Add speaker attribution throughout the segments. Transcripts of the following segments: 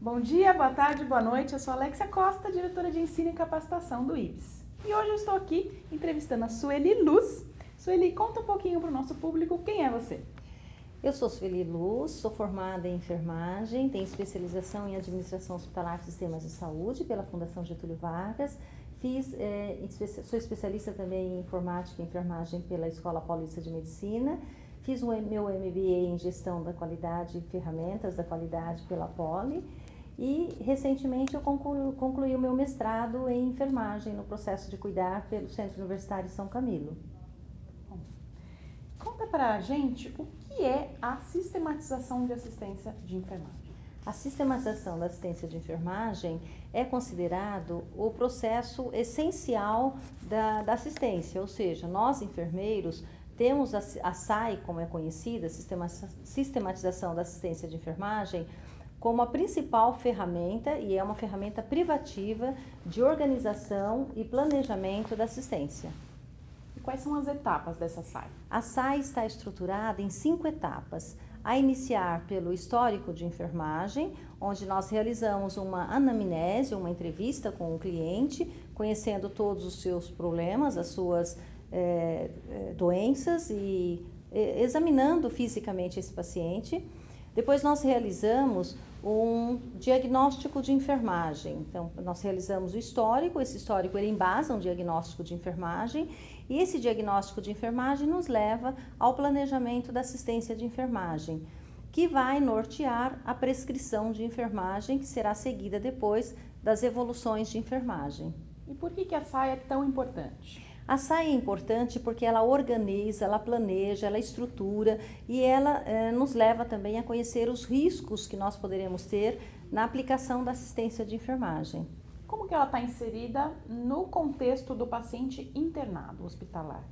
Speaker 1: Bom dia, boa tarde, boa noite. Eu sou Alexia Costa, diretora de Ensino e Capacitação do IBS. E hoje eu estou aqui entrevistando a Sueli Luz. Sueli, conta um pouquinho para o nosso público quem é você.
Speaker 2: Eu sou Sueli Luz, sou formada em enfermagem, tenho especialização em administração hospitalar de sistemas de saúde pela Fundação Getúlio Vargas. Sou especialista também em informática e enfermagem pela Escola Paulista de Medicina. Fiz meu MBA em gestão da qualidade e ferramentas da qualidade pela Poli. E recentemente eu concluí o meu mestrado em enfermagem no processo de cuidar pelo Centro Universitário São Camilo.
Speaker 1: Bom, conta pra gente o que é a sistematização de assistência de enfermagem.
Speaker 2: A sistematização da assistência de enfermagem é considerado o processo essencial da assistência, ou seja, nós enfermeiros temos a SAI, como é conhecida, Sistematização da Assistência de Enfermagem, como a principal ferramenta, e é uma ferramenta privativa de organização e planejamento da assistência.
Speaker 1: E quais são as etapas dessa SAI?
Speaker 2: A SAI está estruturada em 5 etapas, a iniciar pelo histórico de enfermagem, onde nós realizamos uma anamnese, uma entrevista com o cliente, conhecendo todos os seus problemas, as suas doenças e examinando fisicamente esse paciente. Depois nós realizamos um diagnóstico de enfermagem. Então, nós realizamos o histórico, esse histórico ele embasa um diagnóstico de enfermagem e esse diagnóstico de enfermagem nos leva ao planejamento da assistência de enfermagem, que vai nortear a prescrição de enfermagem, que será seguida depois das evoluções de enfermagem.
Speaker 1: E por que a SAI é tão importante?
Speaker 2: A SAI é importante porque ela organiza, ela planeja, ela estrutura e ela nos leva também a conhecer os riscos que nós poderemos ter na aplicação da assistência de enfermagem.
Speaker 1: Como que ela está inserida no contexto do paciente internado hospitalar?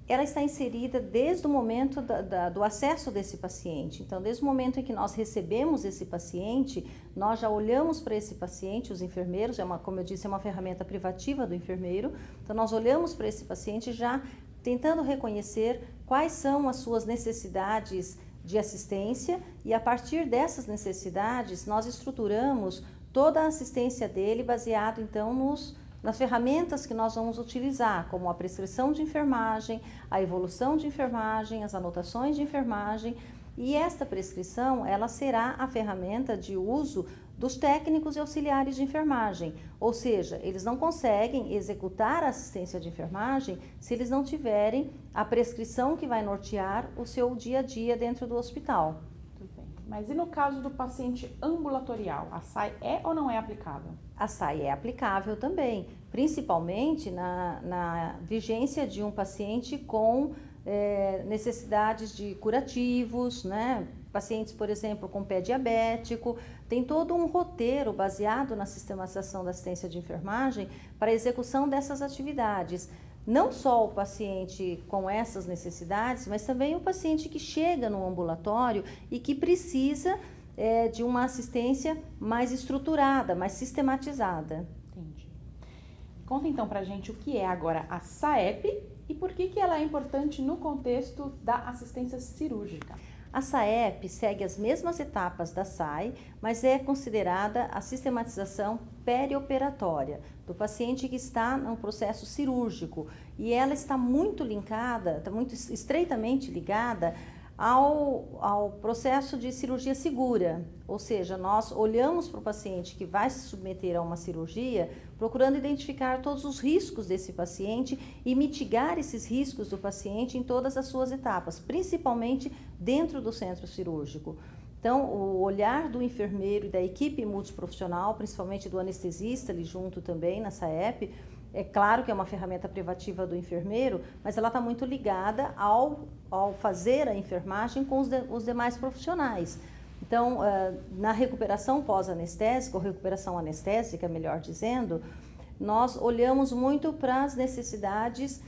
Speaker 2: Ela está inserida desde o momento do acesso desse paciente. Então, desde o momento em que nós recebemos esse paciente, nós já olhamos para esse paciente, os enfermeiros, como eu disse, é uma ferramenta privativa do enfermeiro. Então, nós olhamos para esse paciente já tentando reconhecer quais são as suas necessidades de assistência e, a partir dessas necessidades, nós estruturamos toda a assistência dele baseado, então, nas ferramentas que nós vamos utilizar, como a prescrição de enfermagem, a evolução de enfermagem, as anotações de enfermagem, e esta prescrição, ela será a ferramenta de uso dos técnicos e auxiliares de enfermagem, ou seja, eles não conseguem executar a assistência de enfermagem se eles não tiverem a prescrição que vai nortear o seu dia a dia dentro do hospital.
Speaker 1: Tudo bem. Mas e no caso do paciente ambulatorial, a SAI é ou não é aplicável?
Speaker 2: A SAI é aplicável também, principalmente na vigência de um paciente com necessidades de curativos, né? Pacientes, por exemplo, com pé diabético, tem todo um roteiro baseado na sistematização da assistência de enfermagem para a execução dessas atividades. Não só o paciente com essas necessidades, mas também o paciente que chega no ambulatório e que precisa de uma assistência mais estruturada, mais sistematizada.
Speaker 1: Entendi. Conta então pra gente o que é agora a SAEP e por que ela é importante no contexto da assistência cirúrgica.
Speaker 2: A SAEP segue as mesmas etapas da SAI, mas é considerada a sistematização perioperatória do paciente que está no processo cirúrgico e ela está muito linkada, está muito estreitamente ligada ao processo de cirurgia segura, ou seja, nós olhamos para o paciente que vai se submeter a uma cirurgia, procurando identificar todos os riscos desse paciente e mitigar esses riscos do paciente em todas as suas etapas, principalmente dentro do centro cirúrgico. Então, o olhar do enfermeiro e da equipe multiprofissional, principalmente do anestesista ali junto também na SAEP, é claro que é uma ferramenta privativa do enfermeiro, mas ela está muito ligada ao fazer a enfermagem com os demais profissionais. Então, na recuperação pós-anestésica, ou recuperação anestésica, melhor dizendo, nós olhamos muito para as necessidades,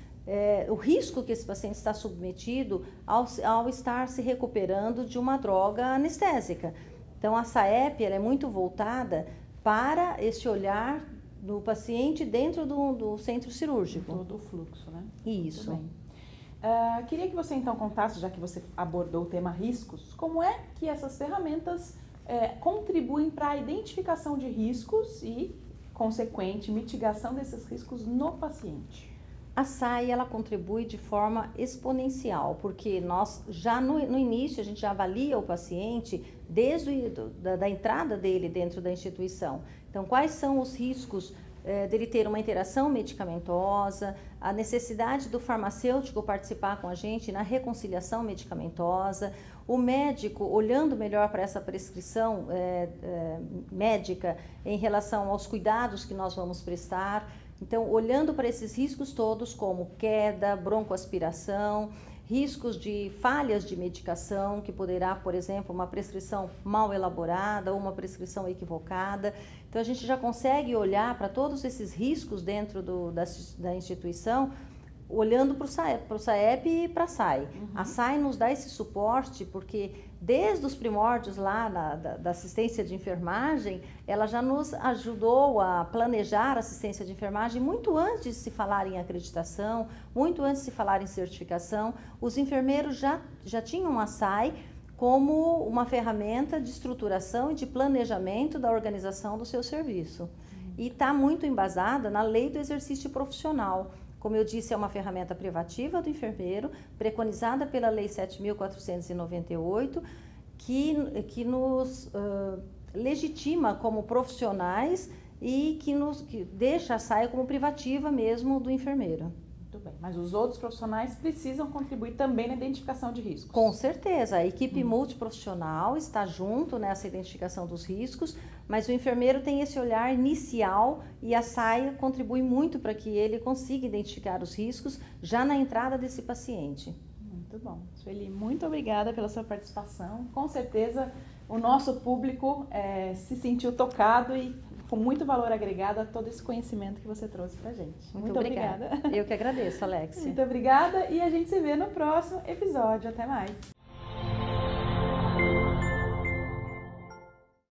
Speaker 2: o risco que esse paciente está submetido ao estar se recuperando de uma droga anestésica. Então, a SAEP ela é muito voltada para esse olhar do paciente dentro do centro cirúrgico.
Speaker 1: Do fluxo, né?
Speaker 2: Isso.
Speaker 1: Muito bem. Queria que você então contasse, já que você abordou o tema riscos, como é que essas ferramentas contribuem para a identificação de riscos e, consequente, mitigação desses riscos no paciente?
Speaker 2: A SAI, ela contribui de forma exponencial, porque nós já no início a gente já avalia o paciente desde da entrada dele dentro da instituição. Então, quais são os riscos dele ter uma interação medicamentosa, a necessidade do farmacêutico participar com a gente na reconciliação medicamentosa, o médico olhando melhor para essa prescrição médica em relação aos cuidados que nós vamos prestar. Então, olhando para esses riscos todos, como queda, broncoaspiração, riscos de falhas de medicação, que poderá, por exemplo, uma prescrição mal elaborada ou uma prescrição equivocada. Então, a gente já consegue olhar para todos esses riscos dentro da instituição, olhando para o SAEP e para a SAI. A SAI nos dá esse suporte porque desde os primórdios lá da assistência de enfermagem, ela já nos ajudou a planejar a assistência de enfermagem muito antes de se falar em acreditação, muito antes de se falar em certificação. Os enfermeiros já tinham a SAI como uma ferramenta de estruturação e de planejamento da organização do seu serviço. E está muito embasada na lei do exercício profissional. Como eu disse, é uma ferramenta privativa do enfermeiro, preconizada pela Lei 7.498, que nos legitima como profissionais e que deixa a SAI como privativa mesmo do enfermeiro.
Speaker 1: Muito bem, mas os outros profissionais precisam contribuir também na identificação de riscos?
Speaker 2: Com certeza, a equipe multiprofissional está junto nessa identificação dos riscos, mas o enfermeiro tem esse olhar inicial e a SAI contribui muito para que ele consiga identificar os riscos já na entrada desse paciente.
Speaker 1: Muito bom. Sueli, muito obrigada pela sua participação. Com certeza o nosso público se sentiu tocado e com muito valor agregado a todo esse conhecimento que você trouxe pra gente.
Speaker 2: Muito obrigada. Eu que agradeço, Alexia.
Speaker 1: Muito obrigada e a gente se vê no próximo episódio. Até mais.